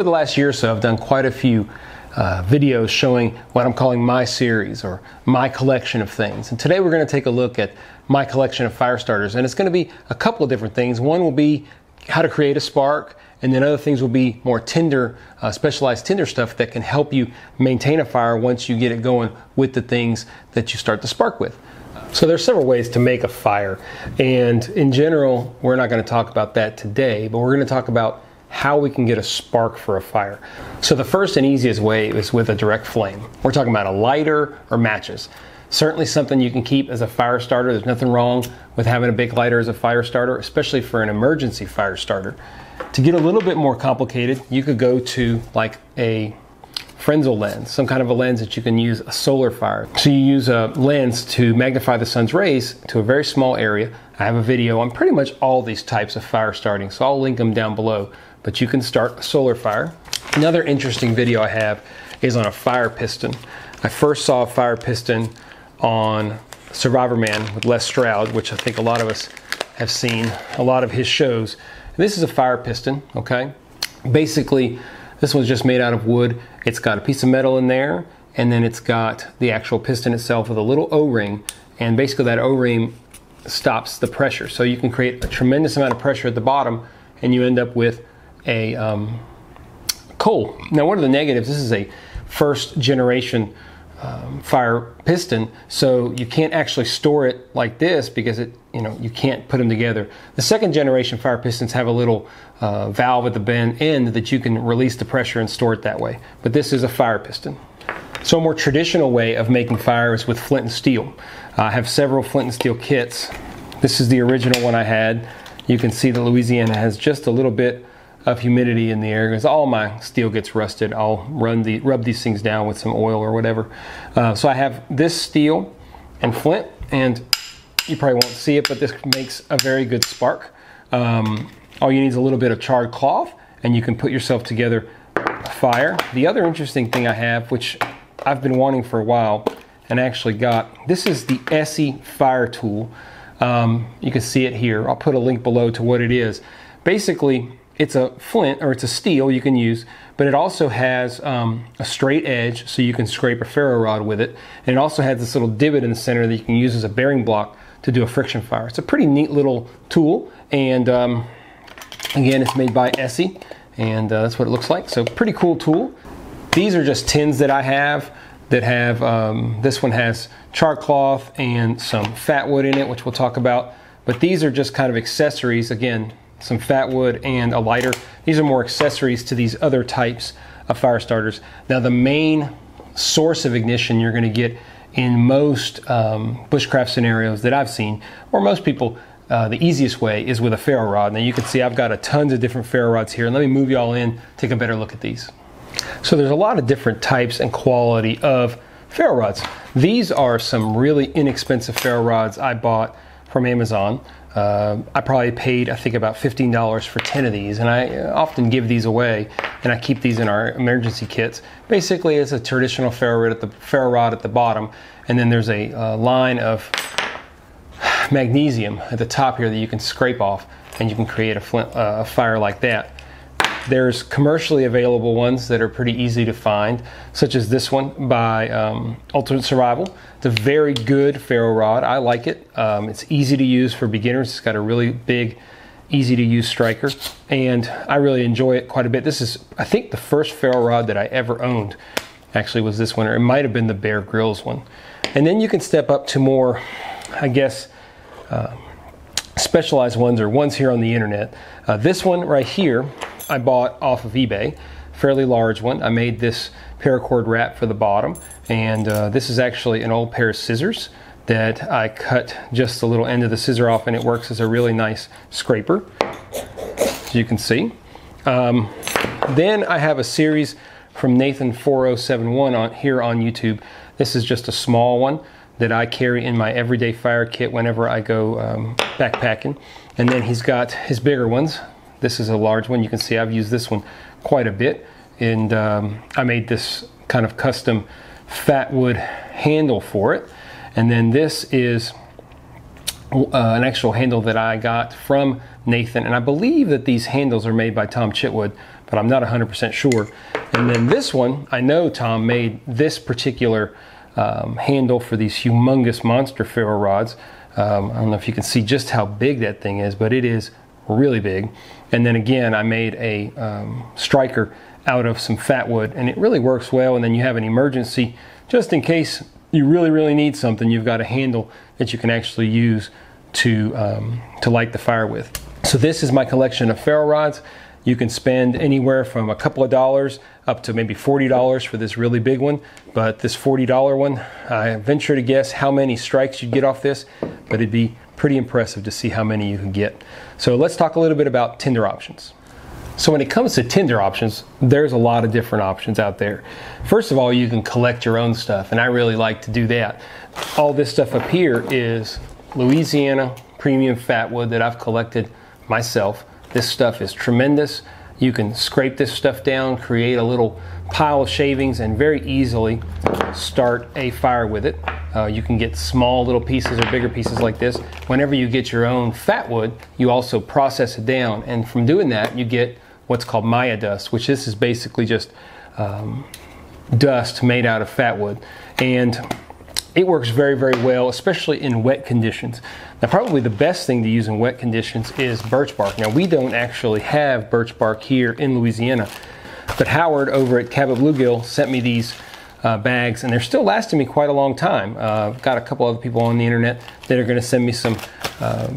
over the last year or so, I've done quite a few videos showing what I'm calling my series or my collection of things. And today we're going to take a look at my collection of fire starters, and it's going to be a couple of different things. One will be how to create a spark, and then other things will be more Tinder, specialized Tinder stuff that can help you maintain a fire once you get it going with the things that you start the spark with. So there's several ways to make a fire, and in general we're not going to talk about that today, but we're going to talk about how we can get a spark for a fire. So the first and easiest way is with a direct flame. We're talking about a lighter or matches. Certainly something you can keep as a fire starter. There's nothing wrong with having a big lighter as a fire starter, especially for an emergency fire starter. To get a little bit more complicated, you could go to like a Fresnel lens, some kind of a lens that you can use a solar fire. So you use a lens to magnify the sun's rays to a very small area. I have a video on pretty much all these types of fire starting, so I'll link them down below. But you can start a solar fire. Another interesting video I have is on a fire piston. I first saw a fire piston on Survivor Man with Les Stroud, which I think a lot of us have seen a lot of his shows. This is a fire piston, okay? Basically, this one's just made out of wood. It's got a piece of metal in there, and then it's got the actual piston itself with a little O-ring, and basically that O-ring stops the pressure. So you can create a tremendous amount of pressure at the bottom, and you end up with a coal. Now, one of the negatives, this is a first generation fire piston, so you can't actually store it like this because you can't put them together. The second generation fire pistons have a little valve at the end that you can release the pressure and store it that way. But this is a fire piston. So a more traditional way of making fire is with flint and steel. I have several flint and steel kits. This is the original one I had. You can see that Louisiana has just a little bit of humidity in the air because all my steel gets rusted. I'll rub these things down with some oil or whatever. So I have this steel and flint, and you probably won't see it, but this makes a very good spark. All you need is a little bit of charred cloth, and you can put yourself together a fire. The other interesting thing I have, which I've been wanting for a while and actually got, this is the Essie fire tool. You can see it here. I'll put a link below to what it is. Basically, it's a flint, or it's a steel you can use, but it also has a straight edge so you can scrape a ferro rod with it. And it also has this little divot in the center that you can use as a bearing block to do a friction fire. It's a pretty neat little tool, and again, it's made by Essie, and that's what it looks like. So pretty cool tool. These are just tins that I have that have, this one has charred cloth and some fat wood in it, which we'll talk about. But these are just kind of accessories, again, some fat wood and a lighter. These are more accessories to these other types of fire starters. Now, the main source of ignition you're going to get in most bushcraft scenarios that I've seen, or most people, the easiest way is with a ferro rod. Now you can see I've got a tons of different ferro rods here, and let me move y'all in, take a better look at these. So there's a lot of different types and quality of ferro rods. These are some really inexpensive ferro rods I bought from Amazon. I probably paid, I think, about $15 for 10 of these, and I often give these away, and I keep these in our emergency kits. Basically, it's a traditional ferro rod at the bottom, and then there's a line of magnesium at the top here that you can scrape off, and you can create a fire like that. There's commercially available ones that are pretty easy to find, such as this one by Ultimate Survival. It's a very good ferro rod. I like it. It's easy to use for beginners. It's got a really big, easy to use striker, and I really enjoy it quite a bit. This is, I think, the first ferro rod that I ever owned actually was this one, or it might have been the Bear Grylls one. And then you can step up to more, I guess, specialized ones, or ones here on the internet. This one right here I bought off of eBay, fairly large one. I made this paracord wrap for the bottom, and this is actually an old pair of scissors that I cut just a little end of the scissor off, and it works as a really nice scraper, as you can see. Then I have a series from Nathan 4071 here on YouTube. This is just a small one that I carry in my everyday fire kit whenever I go backpacking. And then he's got his bigger ones. This is a large one. You can see I've used this one quite a bit, and I made this kind of custom fat wood handle for it. And then this is an actual handle that I got from Nathan, and I believe that these handles are made by Tom Chitwood, but I'm not 100% sure. And then this one, I know Tom made this particular handle for these humongous monster ferro rods. I don't know if you can see just how big that thing is, but it is really big. And then again, I made a striker out of some fat wood, and it really works well. And then you have an emergency, just in case you really need something, you've got a handle that you can actually use to light the fire with. So this is my collection of ferro rods. You can spend anywhere from a couple of dollars up to maybe $40 for this really big one. But this $40 one, I venture to guess how many strikes you'd get off this, but it'd be pretty impressive to see how many you can get. So let's talk a little bit about Tinder Options. So when it comes to Tinder Options, there's a lot of different options out there. First of all, you can collect your own stuff, and I really like to do that. All this stuff up here is Louisiana premium fat wood that I've collected myself. This stuff is tremendous. You can scrape this stuff down, create a little pile of shavings, and very easily start a fire with it. You can get small little pieces or bigger pieces like this. Whenever you get your own fat wood, you also process it down, and from doing that, you get what's called Maya dust, which this is basically just dust made out of fat wood. And it works very well, especially in wet conditions. Now, probably the best thing to use in wet conditions is birch bark. Now, we don't actually have birch bark here in Louisiana, but Howard over at Cabot Bluegill sent me these bags, and they're still lasting me quite a long time. I've got a couple other people on the internet that are going to send me some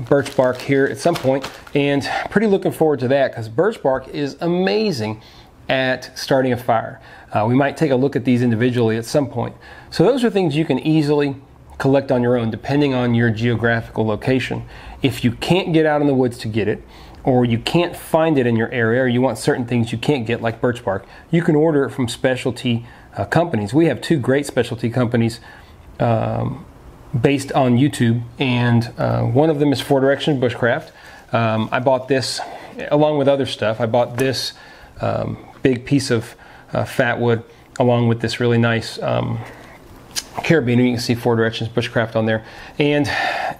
birch bark here at some point, and pretty looking forward to that, because birch bark is amazing at starting a fire. We might take a look at these individually at some point. So those are things you can easily collect on your own, depending on your geographical location. If you can't get out in the woods to get it, or you can't find it in your area, or you want certain things you can't get, like birch bark, you can order it from specialty companies. We have two great specialty companies based on YouTube, and one of them is 4 Direction Bushcraft. I bought this along with other stuff. I bought this big piece of fat wood along with this really nice carabiner. You can see 4 Directions Bushcraft on there, and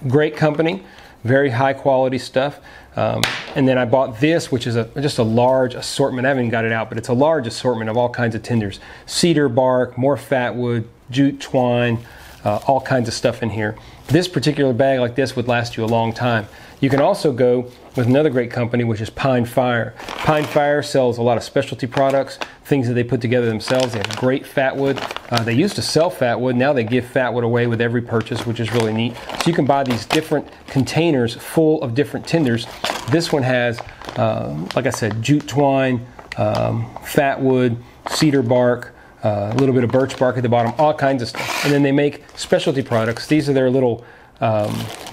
great company, very high quality stuff. And then I bought this, which is just a large assortment. I haven't got it out, but it's a large assortment of all kinds of tinders. Cedar bark, more fat wood, jute twine, all kinds of stuff in here. This particular bag like this would last you a long time. You can also go with another great company, which is Pine Fire. Pine Fire sells a lot of specialty products, things that they put together themselves. They have great fat wood. They used to sell fat wood. Now they give fat wood away with every purchase, which is really neat. So you can buy these different containers full of different tinders. This one has, like I said, jute twine, fat wood, cedar bark, a little bit of birch bark at the bottom, all kinds of stuff. And then they make specialty products. These are their little, I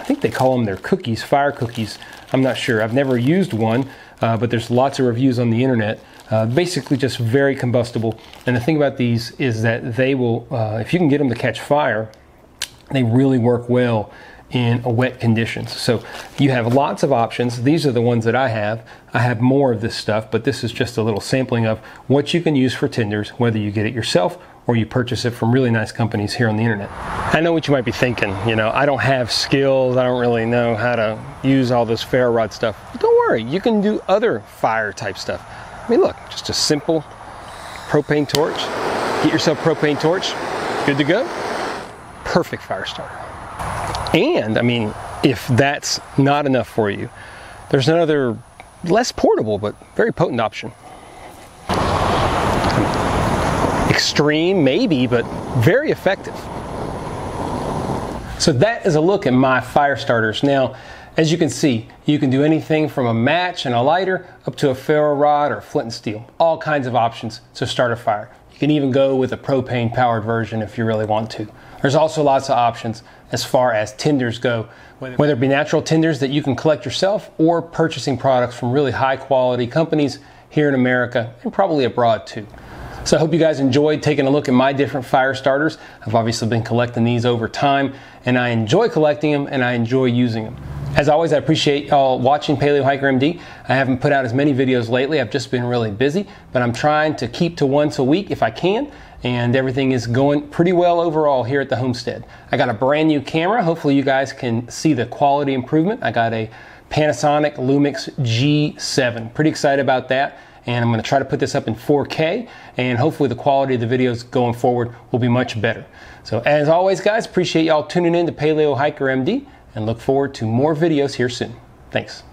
think they call them their cookies, fire cookies. I'm not sure. I've never used one, but there's lots of reviews on the internet. Basically just very combustible. And the thing about these is that they will, if you can get them to catch fire, they really work well in wet conditions. So you have lots of options. These are the ones that I have. I have more of this stuff, but this is just a little sampling of what you can use for tinders, whether you get it yourself or you purchase it from really nice companies here on the internet. I know what you might be thinking, you know, I don't have skills, I don't really know how to use all this ferro rod stuff. But don't worry, you can do other fire type stuff. I mean, look, just a simple propane torch. Get yourself a propane torch, good to go. Perfect fire starter. And, I mean, if that's not enough for you, there's another less portable but very potent option. Extreme, maybe, but very effective. So that is a look at my fire starters. Now, as you can see, you can do anything from a match and a lighter up to a ferro rod or flint and steel. All kinds of options to start a fire. You can even go with a propane powered version if you really want to. There's also lots of options as far as tinders go, whether it be natural tinders that you can collect yourself or purchasing products from really high quality companies here in America and probably abroad too. So I hope you guys enjoyed taking a look at my different fire starters. I've obviously been collecting these over time, and I enjoy collecting them and I enjoy using them. As always, I appreciate y'all watching Paleo Hiker MD. I haven't put out as many videos lately. I've just been really busy, but I'm trying to keep to once a week if I can, and everything is going pretty well overall here at the homestead. I got a brand new camera. Hopefully you guys can see the quality improvement. I got a Panasonic Lumix G7. Pretty excited about that. and I'm going to try to put this up in 4K, and hopefully the quality of the videos going forward will be much better. So as always, guys, appreciate y'all tuning in to Paleo Hiker MD, and look forward to more videos here soon. Thanks.